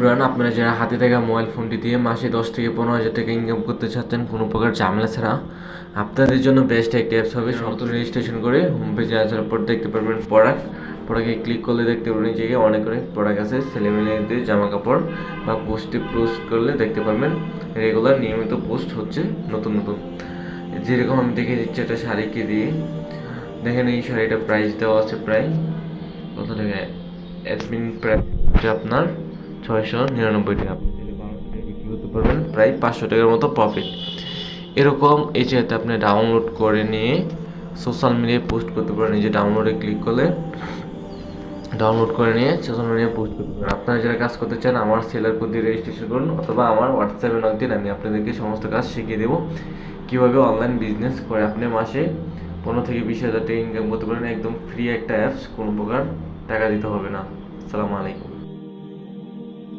আপনারা যারা হাতে থাকা মোবাইল ফোনটি দিয়ে মাসে 10 থেকে 15 হাজার টাকা ইনকাম করতে চাচ্ছেন কোনো প্রকার ঝামেলা ছাড়া, আপনাদের জন্য বেস্ট একটা অ্যাপস হবে। নতুন রেজিস্ট্রেশন করে হোম পেজে আসার পর দেখতে পারবেন প্রোডাক্টে ক্লিক করলে দেখতে পারবেন যে অনেক প্রোডাক্ট আছে। ছেলেমেয়েদের জামা কাপড় বা পোস্ট করলে দেখতে পারবেন রেগুলার নিয়মিত পোস্ট হচ্ছে নতুন নতুন। যেরকম আমি দেখে দিচ্ছি একটা শাড়িকে দিয়ে, দেখেন এই শাড়িটা প্রাইস দেওয়া আছে প্রায় কত টাকা, অ্যাডমিন প্রাইস আপনার 699 টাকা। আপনি যদি 1200 টাকা বিক্রি করতে পারবেন, প্রায় 500 টাকার মতো প্রফিট। এরকম এই জায়গাতে আপনি ডাউনলোড করে নিয়ে সোশ্যাল মিডিয়ায় পোস্ট করতে পারেন। এই যে ডাউনলোডে ক্লিক করলে ডাউনলোড করে নিয়ে সোশ্যাল মিডিয়ায় পোস্ট করতে পারেন। আপনারা যারা কাজ করতে চান আমার সেলার কোড দিয়ে রেজিস্ট্রেশন করুন, অথবা আমার হোয়াটসঅ্যাপে নক দিন, আমি আপনাদেরকে সমস্ত কাজ শিখিয়ে দেবো কীভাবে অনলাইন বিজনেস করে আপনি মাসে 15 থেকে 20 হাজার টাকা ইনকাম করতে পারেন। একদম ফ্রি একটা অ্যাপস, কোনো প্রকার টাকা দিতে হবে না। আসসালামু আলাইকুম।